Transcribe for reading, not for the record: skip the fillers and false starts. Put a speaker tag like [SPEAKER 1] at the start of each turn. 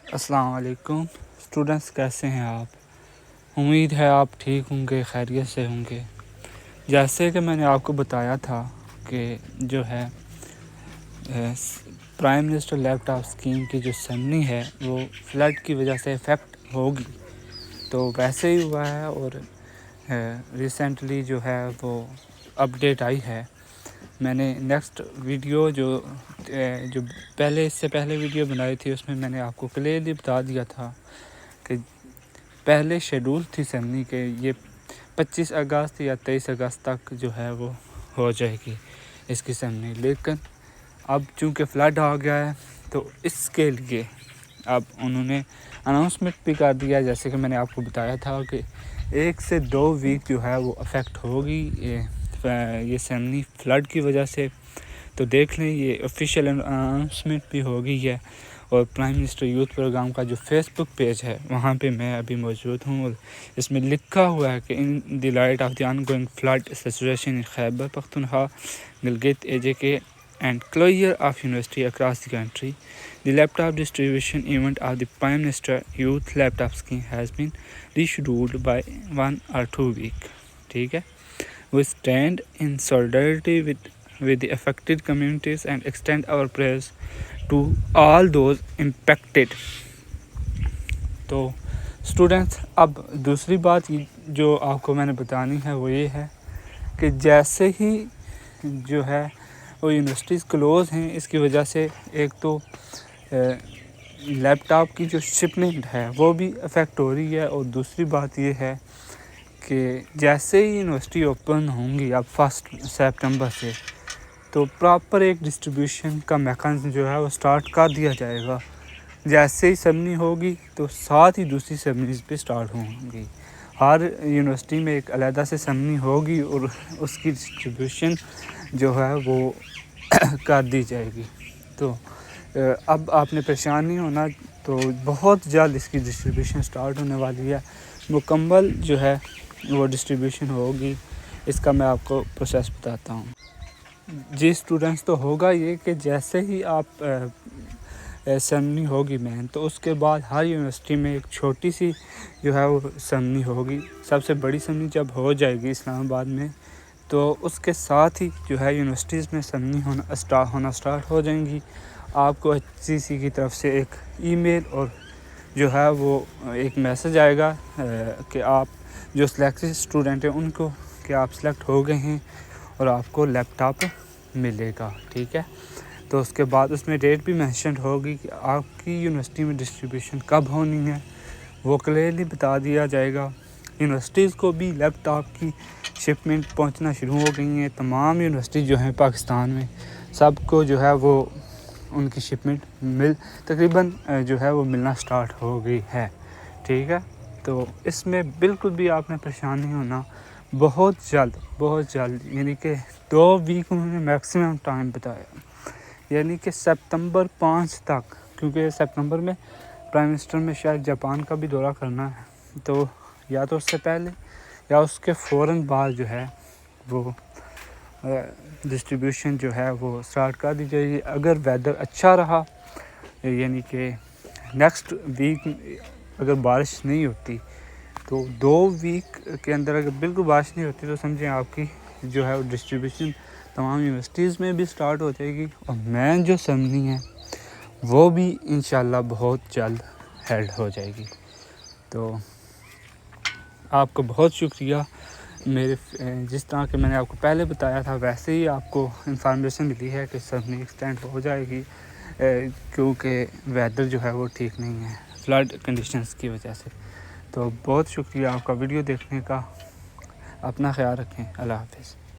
[SPEAKER 1] السلام علیکم اسٹوڈنٹس، کیسے ہیں آپ؟ امید ہے آپ ٹھیک ہوں گے، خیریت سے ہوں گے۔ جیسے کہ میں نے آپ کو بتایا تھا کہ جو ہے پرائم منسٹر لیپ ٹاپ اسکیم کی جو سمنی ہے وہ فلڈ کی وجہ سے افیکٹ ہوگی، تو ویسے ہی ہوا ہے اور ریسنٹلی جو ہے وہ اپڈیٹ آئی ہے۔ میں نے نیکسٹ ویڈیو جو پہلے اس سے پہلے ویڈیو بنائی تھی اس میں میں نے آپ کو کلیئرلی بتا دیا تھا کہ پہلے شیڈول تھی سمنی کے یہ 25 اگست یا 23 اگست تک جو ہے وہ ہو جائے گی اس کی سمنی، لیکن اب چونکہ فلڈ آ گیا ہے تو اس کے لیے اب انہوں نے اناؤنسمنٹ بھی کر دیا، جیسے کہ میں نے آپ کو بتایا تھا کہ 1 سے 2 ویک جو ہے وہ افیکٹ ہوگی یہ سمنی فلڈ کی وجہ سے۔ تو دیکھ لیں، یہ آفیشیل اناؤنسمنٹ بھی ہو گئی ہے، اور پرائم منسٹر یوتھ پروگرام کا جو فیس بک پیج ہے وہاں پہ میں ابھی موجود ہوں، اور اس میں لکھا ہوا ہے کہ in the light of the ongoing flood situation in Khyber Pakhtunkhwa, Gilgit AJK and closure of university across the country, the laptop distribution event of the Prime Minister Youth Laptop Scheme has been rescheduled by 1 or 2 weeks. ٹھیک ہے، we stand in solidarity with the affected communities and extend our prayers to all those impacted. تو students, اب دوسری بات جو آپ کو میں نے بتانی ہے وہ یہ ہے کہ جیسے ہی جو ہے وہ یونیورسٹیز کلوز ہیں، اس کی وجہ سے ایک تو لیپ ٹاپ کی جو شپمنٹ ہے وہ بھی افیکٹ ہو رہی ہے، اور دوسری بات یہ ہے کہ جیسے ہی یونیورسٹی اوپن ہوں گی اب 1 سپٹمبر سے، تو پراپر ایک ڈسٹریبیوشن کا میکانزم جو ہے وہ سٹارٹ کر دیا جائے گا۔ جیسے ہی سمنی ہوگی تو ساتھ ہی دوسری سمنیز بھی سٹارٹ ہوں گی، ہر یونیورسٹی میں ایک علیحدہ سے سمنی ہوگی اور اس کی ڈسٹریبیوشن جو ہے وہ کر دی جائے گی۔ تو اب آپ نے پریشان نہیں ہونا، تو بہت جلد اس کی ڈسٹریبیوشن سٹارٹ ہونے والی ہے، مکمل جو ہے وہ ڈسٹریبیوشن ہوگی۔ اس کا میں آپ کو پروسیس بتاتا ہوں۔ جی اسٹوڈنٹس، تو ہوگا یہ کہ جیسے ہی آپ سمنی ہوگی مین، تو اس کے بعد ہر یونیورسٹی میں ایک چھوٹی سی جو ہے وہ سمنی ہوگی۔ سب سے بڑی سمنی جب ہو جائے گی اسلام آباد میں، تو اس کے ساتھ ہی جو ہے یونیورسٹیز میں سمنی ہونا سٹارٹ ہو جائیں گی۔ آپ کو HCC کی طرف سے ایک ای میل اور جو ہے وہ ایک میسج آئے گا کہ آپ جو سلیکٹڈ اسٹوڈنٹ ہیں ان کو کہ آپ سلیکٹ ہو گئے ہیں اور آپ کو لیپ ٹاپ ملے گا، ٹھیک ہے۔ تو اس کے بعد اس میں ڈیٹ بھی مینشنڈ ہوگی کہ آپ کی یونیورسٹی میں ڈسٹریبیوشن کب ہونی ہے، وہ کلیئرلی بتا دیا جائے گا۔ یونیورسٹیز کو بھی لیپ ٹاپ کی شپمنٹ پہنچنا شروع ہو گئی ہیں، تمام یونیورسٹی جو ہیں پاکستان میں سب کو جو ہے وہ ان کی شپمنٹ تقریباً جو ہے وہ ملنا سٹارٹ ہو گئی ہے، ٹھیک ہے۔ تو اس میں بالکل بھی آپ نے پریشان نہیں ہونا، بہت جلد یعنی کہ 2 ویک انہوں نے میکسیمم ٹائم بتایا، یعنی کہ سپتمبر 5 تک، کیونکہ سپتمبر میں پرائم منسٹر میں شاید جاپان کا بھی دورہ کرنا ہے، تو یا تو اس سے پہلے یا اس کے فوراً بعد جو ہے وہ ڈسٹریبیوشن جو ہے وہ سٹارٹ کر دی جائے گی۔ اگر ویدر اچھا رہا، یعنی کہ نیکسٹ ویک اگر بارش نہیں ہوتی، تو 2 ویک کے اندر اگر بالکل بارش نہیں ہوتی تو سمجھیں آپ کی جو ہے وہ ڈسٹریبیوشن تمام یونیورسٹیز میں بھی سٹارٹ ہو جائے گی، اور مین جو سمنی ہے وہ بھی انشاءاللہ بہت جلد ہیلڈ ہو جائے گی۔ تو آپ کو بہت شکریہ، میرے جس طرح کہ میں نے آپ کو پہلے بتایا تھا ویسے ہی آپ کو انفارمیشن ملی ہے کہ سمنی ایکسٹینڈ ہو جائے گی، کیونکہ ویدر جو ہے وہ ٹھیک نہیں ہے فلڈ کنڈیشنز کی وجہ سے۔ تو بہت شکریہ آپ کا ویڈیو دیکھنے کا، اپنا خیال رکھیں، اللہ حافظ۔